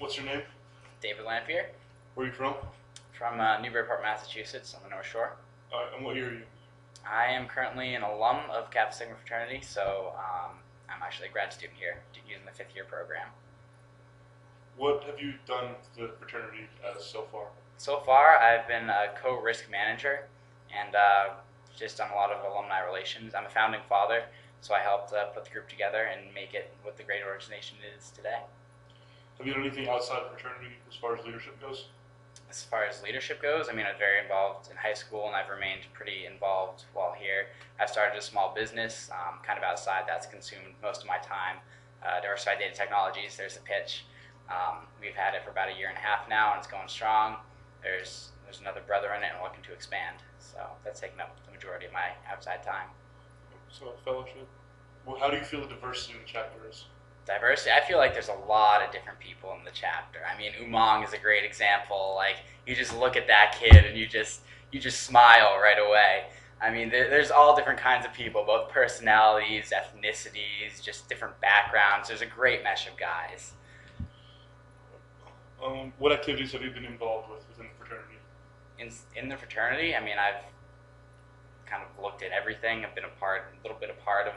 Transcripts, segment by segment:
What's your name? David Lanphear Where are you from? from Newburyport, Massachusetts on the North Shore. And what year are you? I am currently an alum of Kappa Sigma fraternity, so I'm actually a grad student here using the fifth year program. What have you done the fraternity as so far? So far, I've been a co-risk manager and just done a lot of alumni relations. I'm a founding father, so I helped put the group together and make it what the great organization it is today. Have you done anything outside the fraternity as far as leadership goes? As far as leadership goes, I mean, I was very involved in high school, and I've remained pretty involved while here. I've started a small business, kind of outside. That's consumed most of my time. Diversified Data Technologies, there's the pitch. We've had it for about a year and a half now, and it's going strong. There's another brother in it, and we're looking to expand. So that's taking up the majority of my outside time. So fellowship. Well, how do you feel the diversity in the chapter is? Diversity, I feel like there's a lot of different people in the chapter. I mean, Umang is a great example. Like, you just look at that kid and you just smile right away. I mean, there's all different kinds of people, both personalities, ethnicities, just different backgrounds. There's a great mesh of guys. What activities have you been involved with within the fraternity? In the fraternity, I mean, I've kind of looked at everything. I've been a little bit a part of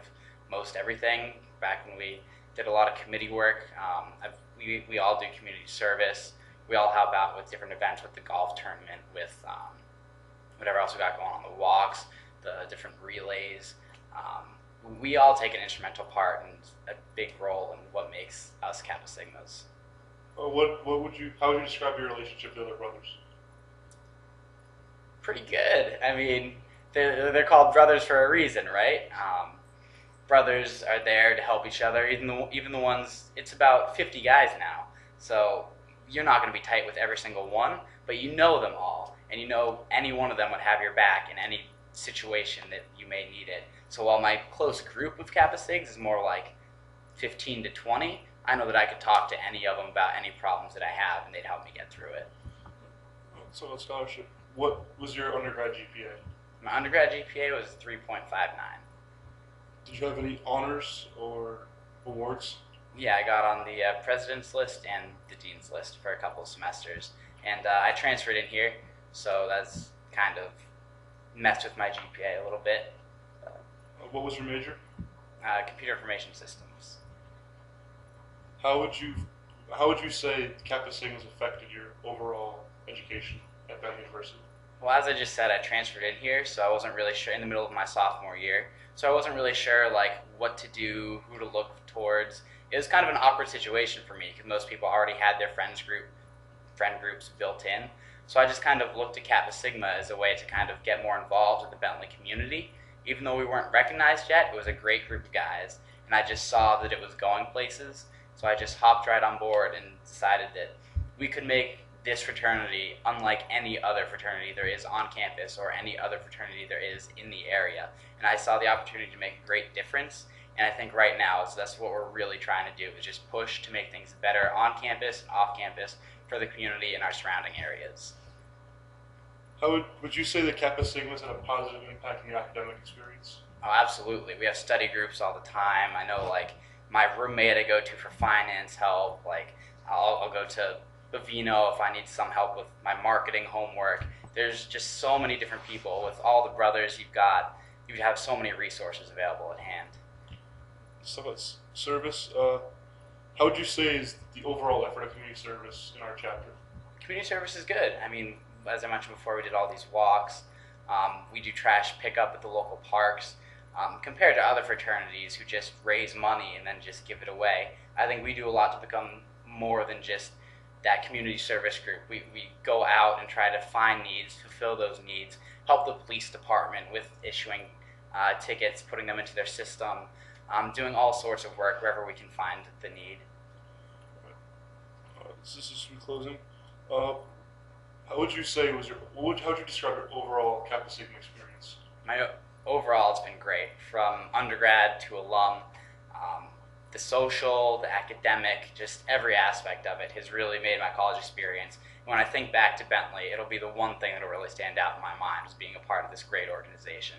most everything. Back when we did a lot of committee work, we all do community service. We all help out with different events, with the golf tournament, with whatever else we got going on, the walks, the different relays. We all take an instrumental part and a big role in what makes us Kappa Sigmas. How would you describe your relationship to other brothers? Pretty good. I mean, they're called brothers for a reason, right? Brothers are there to help each other. Even the ones, it's about 50 guys now, so you're not going to be tight with every single one, but you know them all, and you know any one of them would have your back in any situation that you may need it. So while my close group of Kappa Sigs is more like 15 to 20, I know that I could talk to any of them about any problems that I have, and they'd help me get through it. So a scholarship. What was your undergrad GPA? My undergrad GPA was 3.59. Did you have any honors or awards? Yeah, I got on the president's list and the dean's list for a couple of semesters, and I transferred in here, so that's kind of messed with my GPA a little bit. What was your major? Computer information systems. How would you say Kappa Sigma has affected your overall education at Bentley University? Well, as I just said, I transferred in here, so I wasn't really sure in the middle of my sophomore year. So I wasn't really sure like what to do, who to look towards. It was kind of an awkward situation for me because most people already had their friend groups built in. So I just kind of looked at Kappa Sigma as a way to kind of get more involved with the Bentley community. Even though we weren't recognized yet, it was a great group of guys, and I just saw that it was going places. So I just hopped right on board and decided that we could make this fraternity unlike any other fraternity there is on campus or any other fraternity there is in the area. And I saw the opportunity to make a great difference. And I think right now that's what we're really trying to do, is just push to make things better on campus and off campus for the community and our surrounding areas. How would you say that Kappa Sigma has had a positive impact on your academic experience? Oh, absolutely. We have study groups all the time. I know, like, my roommate I go to for finance help. Like, I'll go to Bavino if I need some help with my marketing homework. There's just so many different people. With all the brothers you have so many resources available at hand. So it's service. How would you say is the overall effort of community service in our chapter? Community service is good. I mean, as I mentioned before, we did all these walks. We do trash pickup at the local parks. Compared to other fraternities who just raise money and then just give it away, I think we do a lot to become more than just that community service group. We go out and try to find needs, fulfill those needs, help the police department with issuing tickets, putting them into their system, doing all sorts of work wherever we can find the need. This is in closing. How would you say how would you describe your overall Kappa Sigma experience? Overall, it's been great. From undergrad to alum, the social, the academic, just every aspect of it has really made my college experience. And when I think back to Bentley, it'll be the one thing that'll really stand out in my mind as being a part of this great organization.